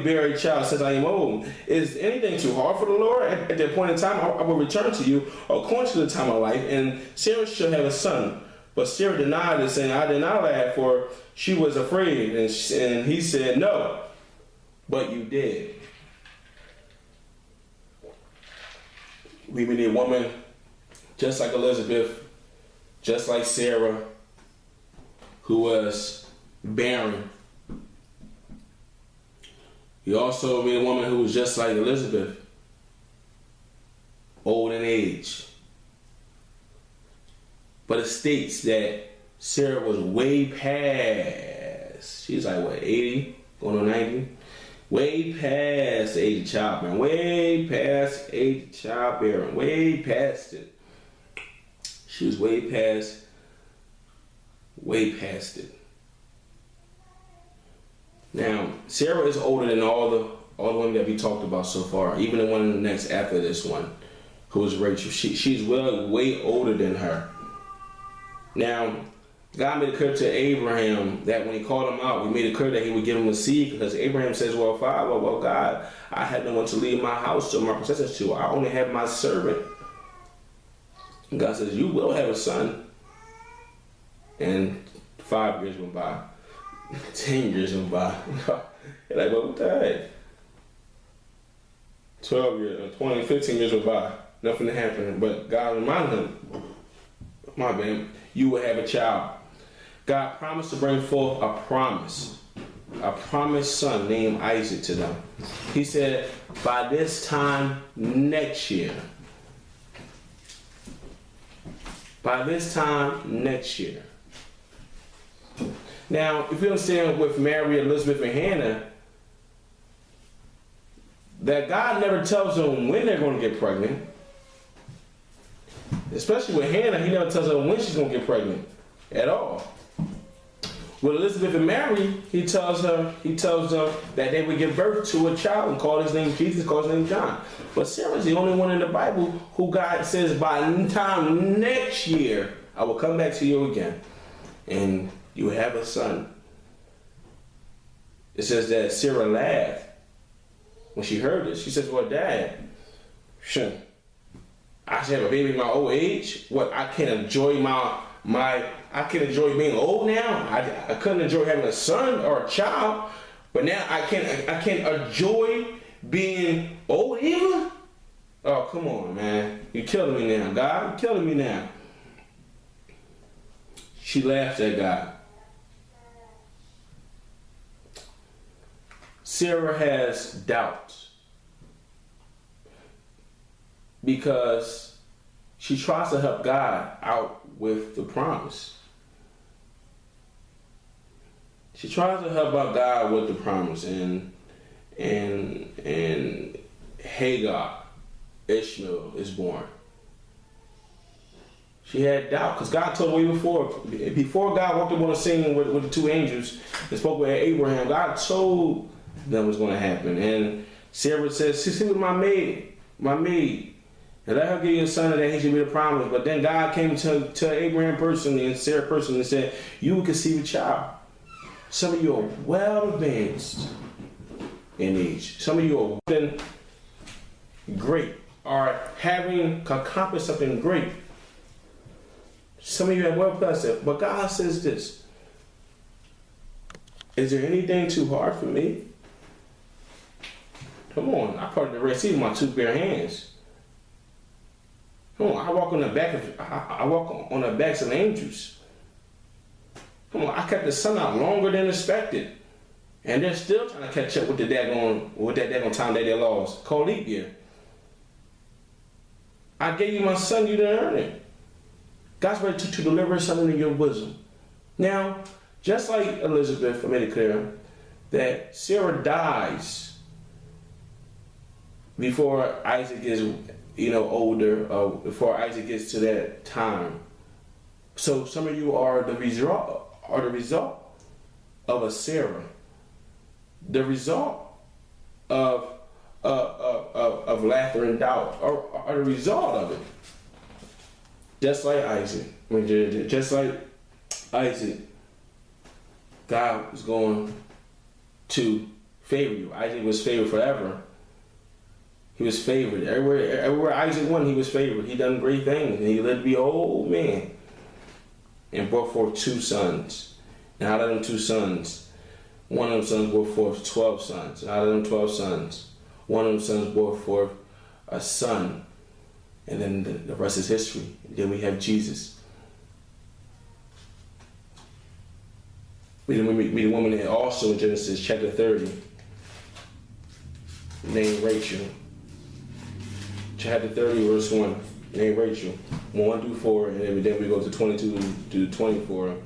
bear a child since I am old. Is anything too hard for the Lord? At that point in time, I will return to you according to the time of life, and Sarah shall have a son. But Sarah denied it, saying, I did not laugh, for she was afraid. And he said, no, but you did. We need a woman just like Elizabeth, just like Sarah, who was barren. We also meet a woman who was just like Elizabeth, old in age. But it states that Sarah was way past, she's like what, 80, going on 90? Way past the age of childbearing, way past the age of childbearing, way past it. She was way past it. Now, Sarah is older than all the women that we talked about so far, even the one next after this one, who is Rachel. She's way older than her. Now, God made it clear to Abraham that when he called him out, we made it clear that he would give him a seed, because Abraham says, well, Father, well, God, I had no one to leave my house to, my possessions to. I only have my servant. And God says, you will have a son. And 5 years went by. 10 years went by. You're like, well, what the heck? 12 years, 20, 15 years went by. Nothing happened. But God reminded him, my man, you will have a child. God promised to bring forth a promised son named Isaac to them. He said, by this time next year. By this time next year. Now, if you understand with Mary, Elizabeth, and Hannah, that God never tells them when they're going to get pregnant. Especially with Hannah, he never tells her when she's going to get pregnant at all. With Elizabeth and Mary, he tells them that they would give birth to a child and call his name Jesus, call his name John. But Sarah's the only one in the Bible who God says, by time next year, I will come back to you again, and you will have a son. It says that Sarah laughed when she heard this. She says, well, Dad, I should have a baby in my old age? What, I can't enjoy I can enjoy being old now? I couldn't enjoy having a son or a child, but now I can't enjoy being old either? Oh, come on, man. You're killing me now, God. You're killing me now. She laughed at God. Sarah has doubts because she tries to help God out with the promise. She tries to help out God with the promise, and Hagar, Ishmael, is born. She had doubt because God told her way before God walked up on the scene with the two angels and spoke with Abraham. God told them what's going to happen, and Sarah says, "See with my maid, and let her give you a son, and that he should be the promise." But then God came to Abraham personally and Sarah personally and said, "You will conceive a child." Some of you are well advanced in age. Some of you are been great, are having accomplished something great. Some of you are well past it. But God says this: is there anything too hard for me? Come on, I parted the Red Sea with my two bare hands. Come on, I walk on the backs of angels. Come on, I kept the sun out longer than expected. And they're still trying to catch up with that daggone time that they lost. Called leap year. I gave you my son, you didn't earn it. God's ready to deliver something in your bosom. Now, just like Elizabeth, I made it clear that Sarah dies before Isaac is, older, before Isaac gets to that time. So some of you are the result of a Sarah. The result of laughter and doubt, or the result of it. Just like Isaac, God was going to favor you. Isaac was favored forever. He was favored. Everywhere Isaac went, he was favored. He done great things. And he lived to be an old man. And brought forth 2 sons. And out of them 2 sons, one of them sons brought forth 12 sons. And out of them 12 sons, one of them sons brought forth a son. And then the rest is history. And then we have Jesus. We meet a woman also in Genesis chapter 30 named Rachel. Chapter 30, verse 1, named Rachel. 1 through 4, and then we go to 22 to 24. And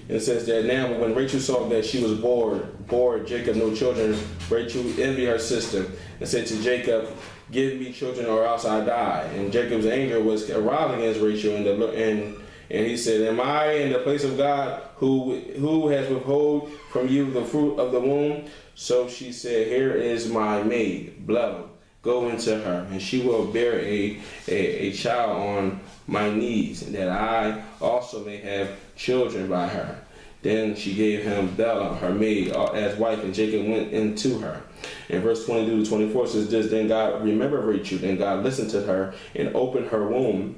it says that now when Rachel saw that she was bored, Jacob no children, Rachel envied her sister and said to Jacob, "Give me children or else I die." And Jacob's anger was aroused against Rachel, and he said, "Am I in the place of God who has withheld from you the fruit of the womb?" So she said, "Here is my maid, Blah. Go into her, and she will bear a child on my knees, that I also may have children by her." Then she gave him Bella, her maid, as wife, and Jacob went into her. And verse 22 to 24 says this, "Then God remembered Rachel, and God listened to her and opened her womb.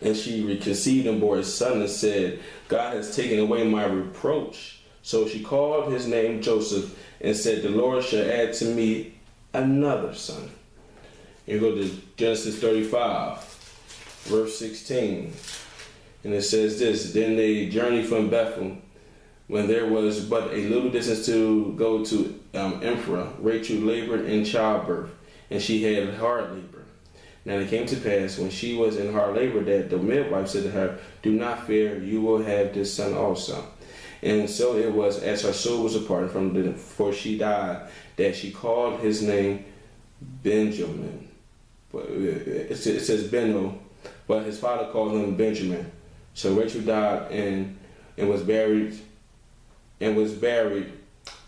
And she conceived and bore a son and said, 'God has taken away my reproach.' So she called his name Joseph and said, 'The Lord shall add to me another son.'" You go to Genesis 35, verse 16. And it says this, "Then they journeyed from Bethel. When there was but a little distance to go to Emphra, Rachel labored in childbirth, and she had hard labor. Now it came to pass, when she was in hard labor, that the midwife said to her, 'Do not fear, you will have this son also.' And so it was, as her soul was departed from her, for she died, that she called his name Benjamin." It says Beno, but his father called him Benjamin. So Rachel died and was buried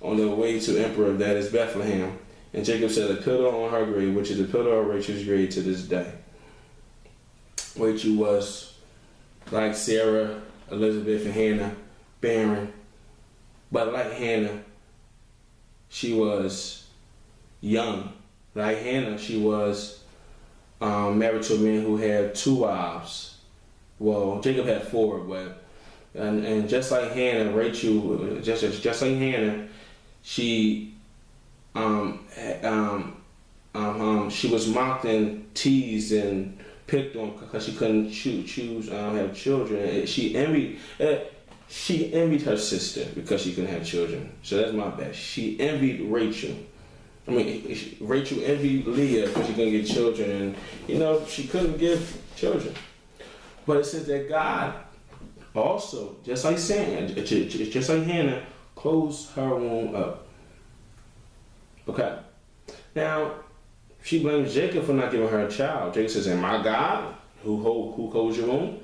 on the way to Emperor, that is Bethlehem. And Jacob set a pillar on her grave, which is the pillar of Rachel's grave to this day. Rachel was like Sarah, Elizabeth, and Hannah, barren. But like Hannah, she was young. Like Hannah, she was married to a man who had 2 wives. Well, Jacob had 4, but and just like Hannah, Rachel, just like Hannah, she she was mocked and teased and picked on because she couldn't choose have children. She envied her sister because she couldn't have children. So that's my bad. She envied Rachel. Rachel envied Leah because she couldn't get children, and she couldn't give children. But it says that God also, just like Hannah, closed her womb up. Okay. Now, she blames Jacob for not giving her a child. Jacob says, "Am I God who holds your womb?"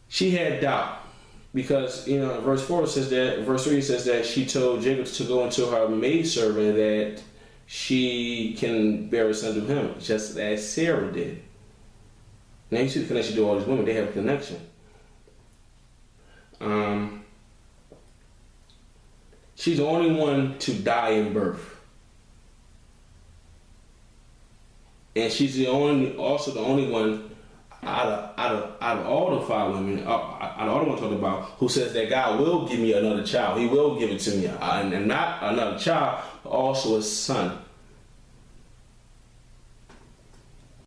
She had doubt. Because, verse 3 says that she told Jacob to go into her maidservant that she can bear a son to him, just as Sarah did. Now you see the connection to all these women, they have a connection. She's the only one to die in birth. And she's also the only one out of all the 5 women, out of all the ones talking about, who says that God will give me another child. He will give it to me, and not another child, but also a son.